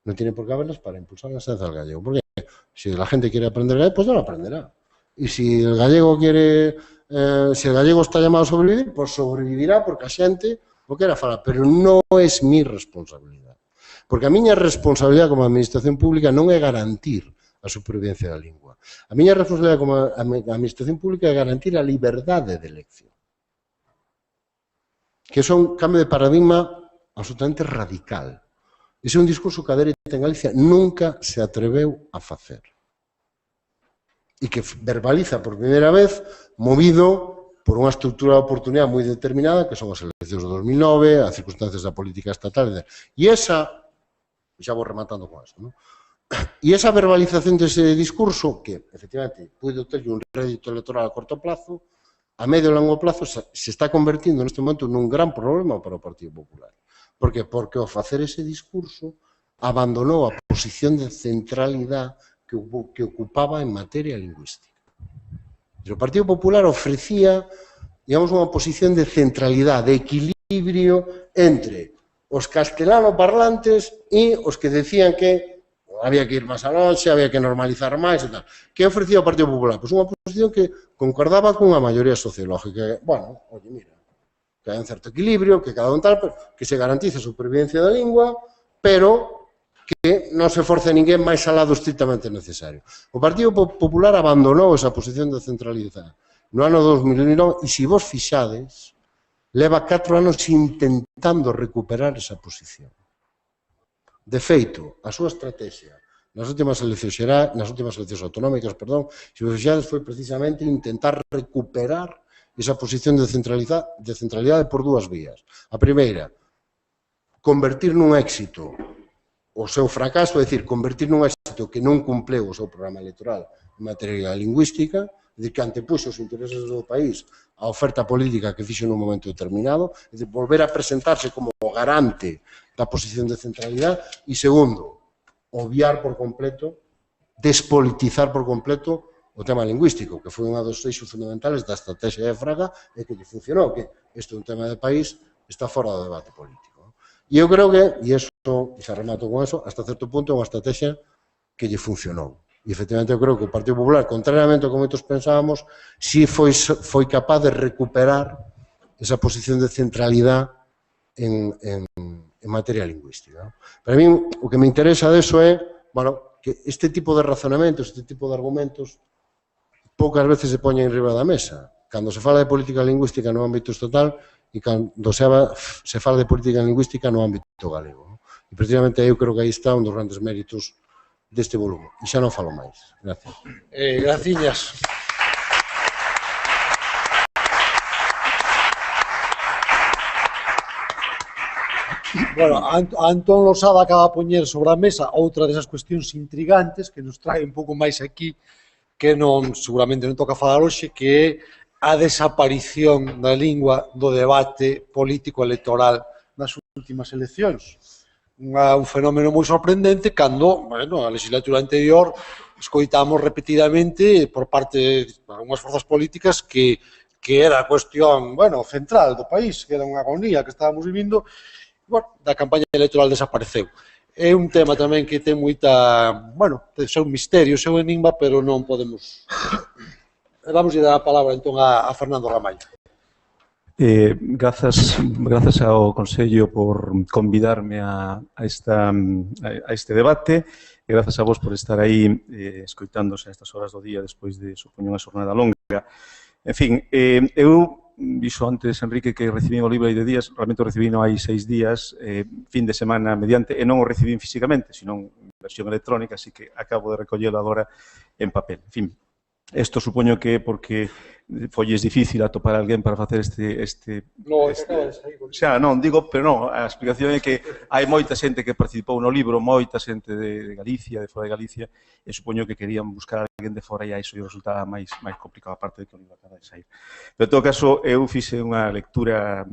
no tiene por qué haberlas para impulsar la enseñanza del gallego. Porque si la gente quiere aprender gallego, pues no lo aprenderá. Y si el gallego si el gallego está llamado a sobrevivir, pues sobrevivirá porque a xente o quera falar. Pero non é mi responsabilidade. Porque a miña responsabilidade como administración pública non é garantir a supervivencia da lingua. A miña responsabilidade como administración pública é garantir a liberdade de elección. Que é un cambio de paradigma absolutamente radical. Ese é un discurso que a dereita en Galicia nunca se atreveu a facer. E que verbaliza por primeira vez, movido por unha estrutura de oportunidade moi determinada, que son as eleccións de 2009, as circunstancias da política estatal, e esa, xa vou rematando con eso, ¿no? E esa verbalización dese discurso, que efectivamente puede ter un rédito electoral a corto plazo, a medio e longo plazo se está convertindo neste momento nun gran problema para o Partido Popular. Por que? Porque ao facer ese discurso abandonou a posición de centralidade que ocupaba en materia lingüística. O Partido Popular ofrecía, digamos, unha posición de centralidade, de equilibrio entre os castelano-parlantes e os que decían que había que ir máis a longe, había que normalizar máis e tal. Que ofrecía o Partido Popular? Pois unha posición que concordaba cunha maioría sociológica. Bueno, oye, mira, que hai un certo equilibrio, que cada un tal, que se garantice a supervivencia da lingua, pero que non se force ninguén máis alá do estritamente necesario. O Partido Popular abandonou esa posición de centralidade no ano 2009 e, se vos fixades, leva 4 anos intentando recuperar esa posición. De feito, a súa estrategia nas últimas eleccións autonómicas, foi precisamente intentar recuperar esa posición de centralidade por dúas vías. A primeira, convertir nun éxito o seu fracaso, é dicir, convertir nun éxito que non cumpleu o seu programa electoral en materia lingüística, é dicir, que antepuxo os intereses do país a oferta política que fixo nun momento determinado, é dicir, volver a presentarse como garante da posición de centralidade, e segundo, obviar por completo, despolitizar por completo o tema lingüístico, que foi un dos eixos fundamentales da estrategia de Fraga e que lle funcionou, que isto é un tema de país, está fora do debate político. E eu creo que, e se remato con eso, hasta certo punto é unha estrategia que lle funcionou. E, efectivamente, eu creo que o Partido Popular, contrariamente ao que moitos pensábamos, si foi capaz de recuperar esa posición de centralidade en materia lingüística. Para mí, o que me interesa deso é, que este tipo de razonamentos, este tipo de argumentos, poucas veces se poñen enriba da mesa. Cando se fala de política lingüística no ámbito estatal e cando se fala de política lingüística no ámbito galego. E, precisamente, eu creo que aí está un dos grandes méritos deste volume. E xa non falo máis. Gracias.
Graciñas. Bueno, Antón Losada acaba de poñer sobre a mesa outra desas cuestións intrigantes que nos trae un pouco máis aquí, que seguramente non toca falar hoxe, que é a desaparición da lingua do debate político electoral nas últimas eleccións. Un fenómeno moi sorprendente cando, a legislatura anterior, escoitamos repetidamente por parte de algunhas forzas políticas que era a cuestión, central do país, que era unha agonía que estábamos vivindo. Da campaña electoral desapareceu. É un tema tamén que ten moita, ten seu misterio, seu enigma, pero non podemos... Vamos a dar a palabra entón a Fernando Ramallo.
Grazas ao Consello por convidarme a este debate e grazas a vos por estar aí escoitándose a estas horas do día despois de, supoño, unha xornada longa. En fin, eu dixo antes, Enrique, que recibín o libro hai de días, realmente o recibín hai 6 días, fin de semana mediante, e non o recibín físicamente, senón en versión electrónica, así que acabo de recollelo agora en papel. En fin, isto supoño que é porque folles difícil atopar alguén para facer xa, non, digo, pero non, a explicación é que hai moita xente que participou no libro, moita xente de Galicia, de fora de Galicia, e supoño que querían buscar a alguén de fora e a iso lle resultaba máis complicado, aparte de que o libro acaba de sair. Pero, en todo caso, eu fixe unha lectura,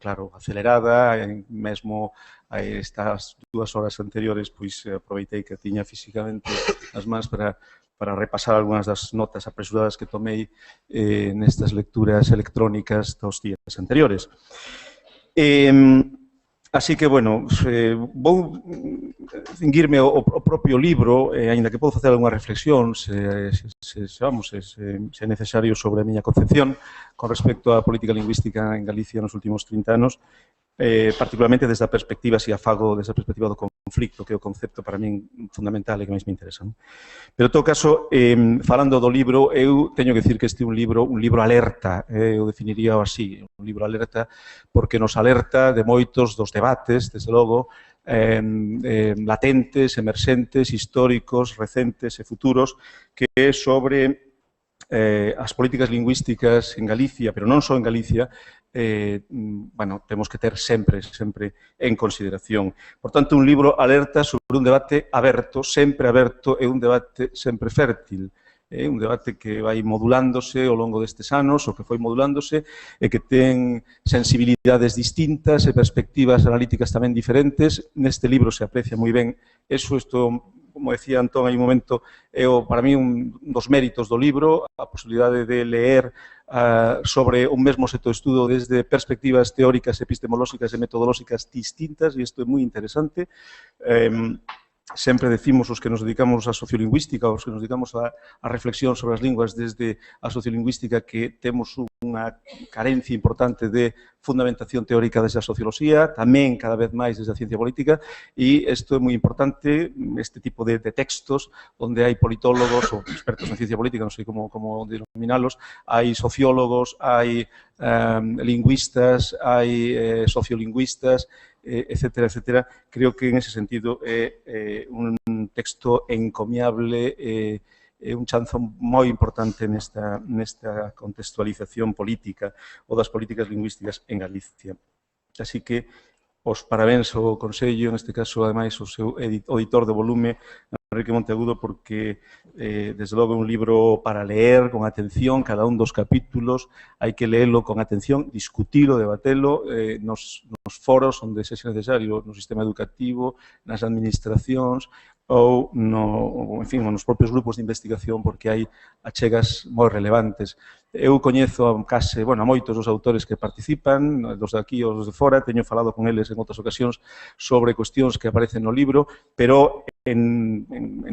claro, acelerada, mesmo estas 2 horas anteriores, pois aproveitei que tiña físicamente as mans para repasar algunhas das notas apresuradas que tomei nestas lecturas electrónicas dos días anteriores. Así que, vou cinguirme ao propio libro, aínda que podo facer algunha reflexión, se é necesario, sobre a miña concepción con respecto á política lingüística en Galicia nos últimos 30 anos, particularmente desde a perspectiva, se a fago desde a perspectiva do conflicto, que é o concepto para min fundamental e que máis me interesa. Pero, en todo caso, falando do libro, eu teño que dicir que este é un libro alerta, eu definiría así, un libro alerta, porque nos alerta de moitos dos debates, desde logo, latentes, emerxentes, históricos, recentes e futuros, que é sobre as políticas lingüísticas en Galicia, pero non só en Galicia, temos que ter sempre en consideración. Por tanto, un libro alerta sobre un debate aberto, sempre aberto, e un debate sempre fértil. Un debate que vai modulándose ao longo destes anos, o que foi modulándose, e que ten sensibilidades distintas e perspectivas analíticas tamén diferentes. Neste libro se aprecia moi ben isto, como decía Antón hai un momento, é para mí un dos méritos do libro, a posibilidade de leer sobre un mesmo xeito de estudo desde perspectivas teóricas, epistemolóxicas e metodolóxicas distintas, e isto é moi interesante. Sempre decimos os que nos dedicamos á sociolingüística, os que nos dedicamos á reflexión sobre as linguas desde a sociolingüística, que temos unha carencia importante de fundamentación teórica desde a socioloxía, tamén cada vez máis desde a ciencia política, e isto é moi importante, este tipo de textos onde hai politólogos ou expertos en ciencia política, non sei como denominalos, hai sociólogos, hai lingüistas, hai sociolingüistas, etcétera, etcétera. Creo que en ese sentido é un texto encomiable, é un chanzo moi importante nesta contextualización política ou das políticas lingüísticas en Galicia. Así que os parabéns ao Consello, neste caso, ademais, o seu editor de volume, Enrique Monteagudo, porque, desde logo, é un libro para leer con atención cada un dos capítulos, hai que leelo con atención, discutilo, debatelo nos foros onde sexa necesario, no sistema educativo, nas administracións, ou nos propios grupos de investigación, porque hai achegas moi relevantes. Eu coñezo a moitos dos autores que participan, dos de aquí ou dos de fora, teño falado con eles en outras ocasións sobre cuestións que aparecen no libro, pero en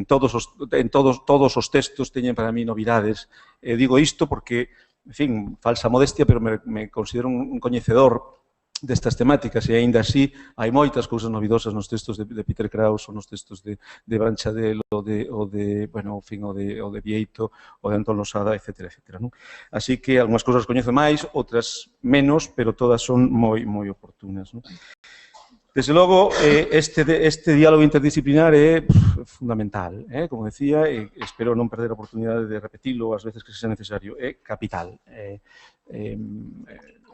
todos os textos teñen para mí novidades. Digo isto porque, en fin, falsa modestia, pero me considero un coñecedor destas temáticas e, aínda así, hai moitas cousas novidosas nos textos de Peter Krauss ou nos textos de Branchadel ou de Vieito ou de Antón Losada, etcétera, etcétera. Así que algunhas cousas coñezo máis, outras menos, pero todas son moi oportunas. Desde logo, este diálogo interdisciplinar é fundamental, como decía, e espero non perder a oportunidade de repetilo as veces que sexa necesario, é capital.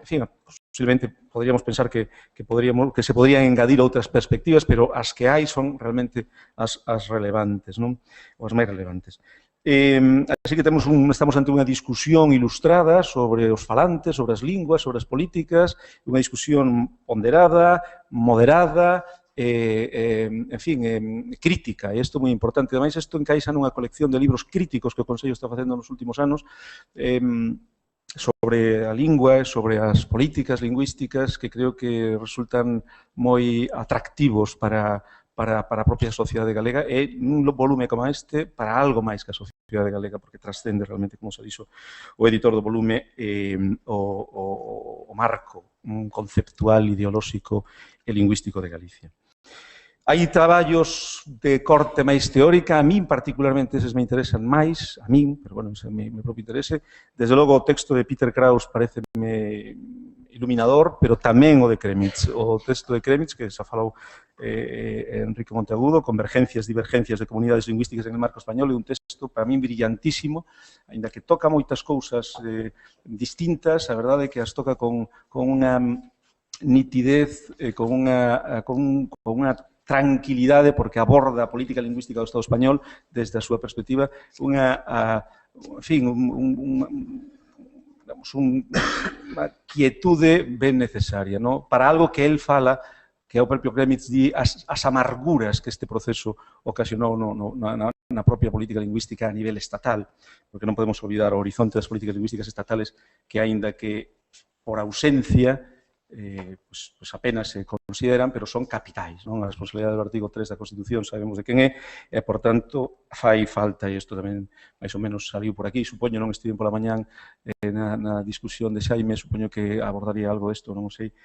En fin, posiblemente poderíamos pensar que se podrían engadir outras perspectivas, pero as que hai son realmente as relevantes, non? Ou as máis relevantes. Así que estamos ante unha discusión ilustrada sobre os falantes, sobre as linguas, sobre as políticas, unha discusión ponderada, moderada, en fin, crítica, e isto é moi importante. Ademais, isto encaixa nunha colección de libros críticos que o Consello está facendo nos últimos anos, sobre a lingua e sobre as políticas lingüísticas que creo que resultan moi atractivos para a propia sociedade galega e un volume como este para algo máis que a sociedade galega, porque trascende realmente, como se dixo o editor do volume, o marco conceptual, ideolóxico e lingüístico de Galicia. Hai traballos de corte máis teórica, a min particularmente eses me interesan máis, a min, pero bueno, ese é o meu propio interese. Desde logo o texto de Peter Krauss pareceme iluminador, pero tamén o de Kremitz. O texto de Kremitz, que xa falou Enrique Monteagudo, Convergencias, Divergencias de Comunidades Lingüísticas en el Marco Español, é un texto para min brillantísimo, aínda que toca moitas cousas distintas, a verdade é que as toca con unha nitidez, con unha tranquilidade, porque aborda a política lingüística do Estado español desde a súa perspectiva, unha quietude ben necesaria, para algo que el fala, que o propio Kremitz di, as amarguras que este proceso ocasionou na propia política lingüística a nivel estatal, porque non podemos olvidar o horizonte das políticas lingüísticas estatales que, aínda que por ausencia, pues apenas se consideran, pero son capitais. A responsabilidade do artigo 3 da Constitución sabemos de quen é, e, por tanto, fai falta, e isto tamén máis ou menos saliu por aquí, supoño, non estiven pola mañán na discusión de Xaime, supoño que abordaría algo disto, non sei,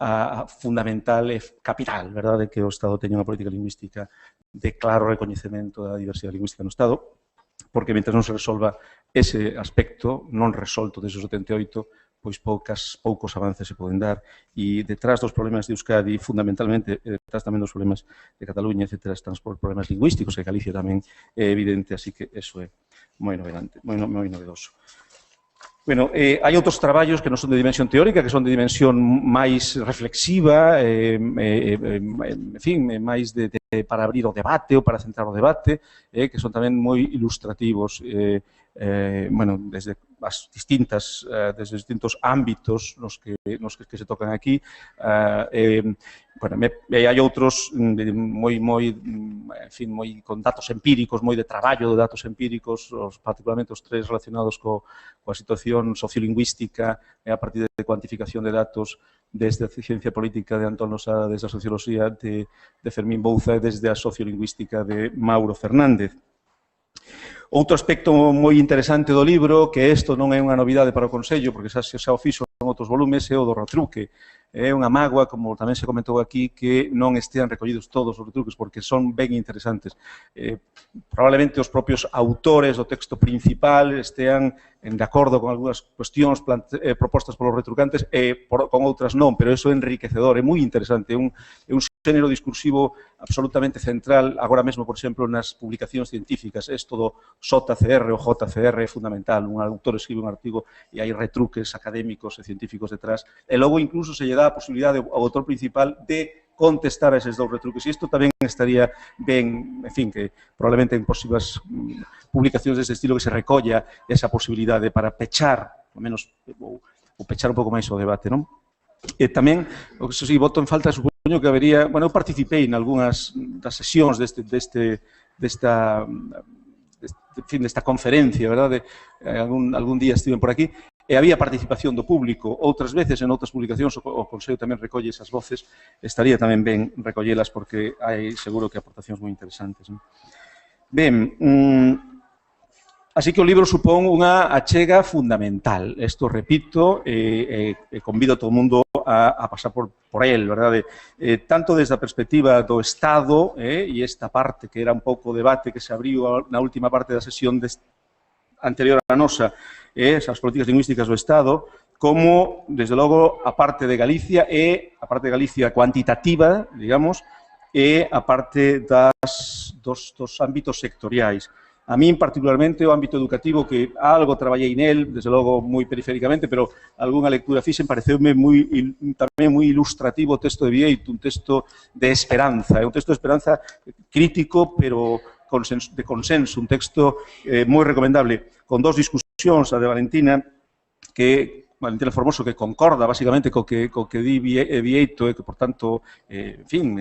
a fundamental e capital, verdade, que o Estado teña unha política lingüística de claro recoñecemento da diversidade lingüística no Estado, porque, mentre non se resolva ese aspecto non resolto desde o 78, pois poucos avances se poden dar, e detrás dos problemas de Euskadi, fundamentalmente, detrás tamén dos problemas de Cataluña, etcétera, están os problemas lingüísticos, e Galicia tamén é evidente, así que eso é moi novedoso. Bueno, hai outros traballos que non son de dimensión teórica, que son de dimensión máis reflexiva, en fin, máis para abrir o debate ou para centrar o debate, que son tamén moi ilustrativos, desde as distintos ámbitos nos que se tocan aquí. Hai outros moi con datos empíricos, moi de traballo de datos empíricos, particularmente os tres relacionados coa situación sociolingüística a partir de cuantificación de datos desde a ciencia política de Antón Losada, desde a socioloxía de Fermín Bouza e desde a sociolingüística de Mauro Fernández. Outro aspecto moi interesante do libro, que isto non é unha novidade para o Consello, porque xa o fixo en outros volumes, é o do retruque. é unha mágoa, como tamén se comentou aquí, que non estean recollidos todos os retruques, porque son ben interesantes. Probablemente os propios autores do texto principal estean de acordo con algunhas cuestións propostas polos retrucantes e con outras non, pero iso é enriquecedor, é moi interesante, é un xénero discursivo absolutamente central, agora mesmo, por exemplo, nas publicacións científicas. Isto do JCR ou JCR é fundamental. Un autor escribe un artigo e hai retruques académicos e científicos detrás, e logo incluso se lle dá a posibilidade ao autor principal de contestar a eses dous retruques. E isto tamén estaría ben, en fin, que probablemente en posibles publicacións deste estilo que se recolla esa posibilidade para pechar, ao menos, ou pechar un pouco máis o debate, non? E tamén, eso sí, voto en falta, supoño que habería, bueno, eu participei en algunhas das sesións desta conferencia, verdade? Algún día estiven por aquí, e había participación do público. Outras veces, en outras publicacións, o Consello tamén recolle esas voces, estaría tamén ben recollelas, porque hai seguro que aportacións moi interesantes. Ben, así que o libro supón unha achega fundamental. Isto repito, convido a todo o mundo a pasar por el, verdade? Tanto desde a perspectiva do Estado, e esta parte que era un pouco o debate que se abriu na última parte da sesión anterior a nosa, esas políticas lingüísticas do Estado, como, desde logo, a parte de Galicia e a parte de Galicia cuantitativa, digamos, e a parte dos ámbitos sectoriais. A min, particularmente, o ámbito educativo, que algo traballei nel, desde logo moi periféricamente, pero algunha lectura fixen, pareceume tamén moi ilustrativo o texto de Bieito, un texto de esperanza, é un texto de esperanza crítico, pero de consenso, un texto moi recomendable, con dos discusións, a de Valentina Formoso, que concorda, basicamente, co que di Bieito, e que, por tanto, en fin,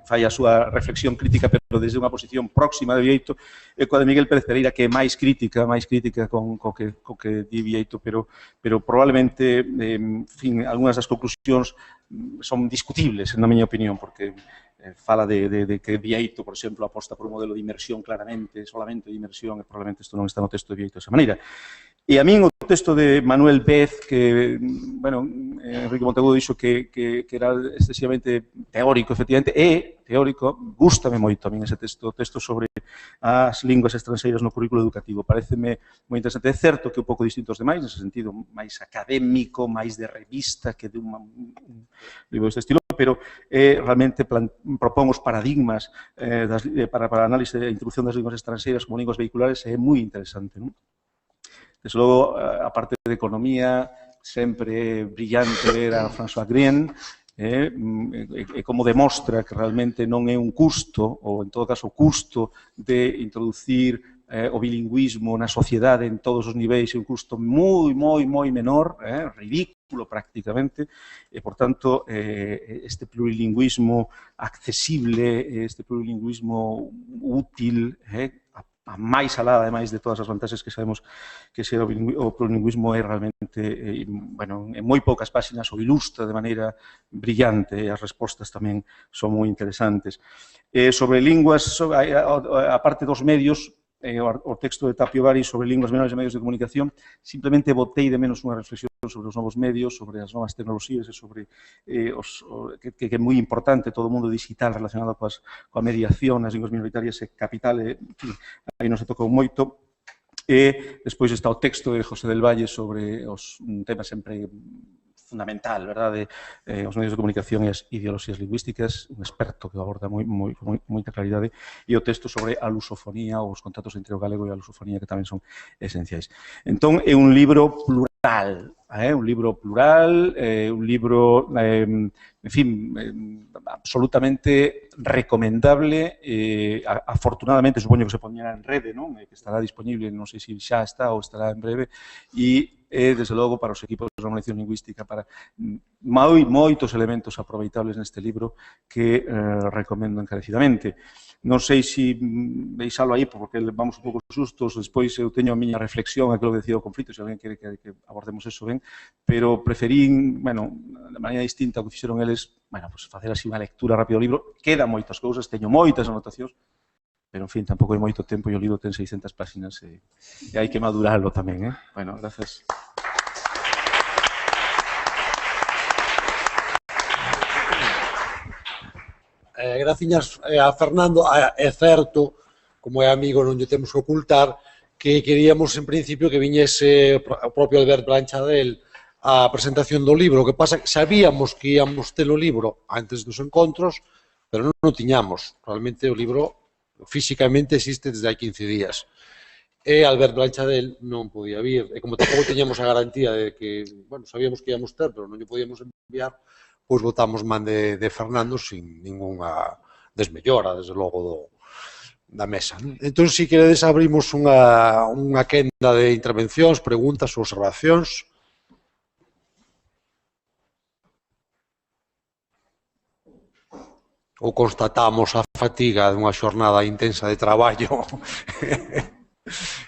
fai a súa reflexión crítica, pero desde unha posición próxima de Bieito, e coa de Miguel Pérez Pereira, que é máis crítica co que di Bieito, pero probablemente, en fin, algunhas das conclusións son discutibles, na miña opinión, porque fala de que Bieito, por exemplo, aposta por un modelo de inmersión claramente, solamente de inmersión, e probablemente isto non está no texto de Bieito desa maneira. E a min o texto de Manuel Bez, que, bueno, Enrique Monteagudo dixo que era excesivamente teórico, efectivamente, é teórico, gústame moito a min ese texto sobre as linguas estranxeiras no currículo educativo, pareceme moi interesante. É certo que un pouco distinto aos demais, nese sentido, máis académico, máis de revista que de un libro deste estilo, pero realmente propón os paradigmas para a análise e introducción das linguas estranxeiras como linguas vehiculares, é moi interesante, non? Desde logo, a parte de economía, sempre brillante era François Grien, e como demostra que realmente non é un custo, ou en todo caso o custo de introducir o bilingüismo na sociedade en todos os niveis é un custo moi menor, ridículo prácticamente, e, por tanto, este plurilingüismo accesible, este plurilingüismo útil, a máis alá, ademais de todas as vantaxes que sabemos que o plurilingüismo é realmente, bueno, en moi poucas páxinas o ilustra de maneira brillante, e as respostas tamén son moi interesantes. Sobre linguas, a parte dos medios, o texto de Tapio Bari sobre linguas menores e medios de comunicación, simplemente botei de menos unha reflexión sobre os novos medios, sobre as novas tecnoloxías e sobre que é moi importante todo o mundo digital relacionado coa mediación nas linguas minoritarias é capital, aí non se tocou moito. E despois está o texto de José del Valle sobre un tema sempre fundamental, verdade, os medios de comunicación e as ideoloxías lingüísticas, un experto que aborda moita claridade, e o texto sobre a lusofonía, os contactos entre o galego e a lusofonía, que tamén son esenciais. Entón, é un libro plural, un libro, en fin, absolutamente recomendable, afortunadamente, supoño que se poñerá en rede, non? Que estará disponible, non sei se xa está ou estará en breve, e desde logo, para os equipos de normalización lingüística, para moitos elementos aproveitables neste libro que recomendo encarecidamente. Non sei se deixalo aí, porque vamos un pouco sustos, despois eu teño a miña reflexión, aquilo que decía o conflito, se alguén quere que abordemos eso ben, pero preferín, bueno, de maneira distinta ao que fixeron eles, bueno, pues facer así unha lectura rápida do libro. Quedan moitas cousas, teño moitas anotacións, pero, en fin, tampouco hai moito tempo e o libro ten 600 páxinas e hai que madurarlo tamén, Bueno, gracias.
graciñas a Fernando, é certo, como é amigo non lle temos que ocultar, que queríamos en principio que viñese o propio Albert Blanchadel a presentación do libro. O que pasa que sabíamos que íamos ter o libro antes dos encontros, pero non o tiñamos. Realmente o libro físicamente existe desde hai 15 días. E Albert Blanchadel non podía vir, e como tampouco tiñamos a garantía de que, bueno, sabíamos que íamos ter, pero non lle podíamos enviar, pois votamos man de Fernando sin ninguna desmellora, desde logo, da mesa. Entón, se queredes, abrimos unha quenda de intervencións, preguntas ou observacións. Ou constatamos a fatiga dunha xornada intensa de traballo.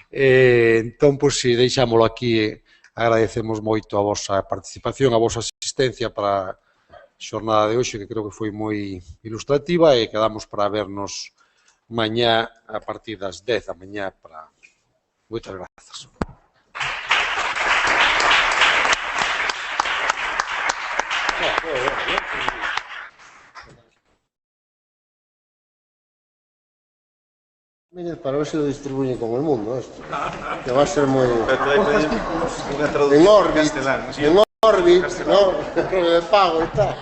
Entón, pois, si deixámolo aquí, agradecemos moito a vosa participación, a vosa asistencia para a xornada de hoxe, que creo que foi moi ilustrativa, e quedamos para vernos mañá a partir das 10 da mañá. Moitas grazas.
Mire, para ver se lo distribuyen con el mundo esto. Que va a ser muy...
Una traducción
en Orbit,
castellana, sí.
en Orbit, ¿no? De pago y tal.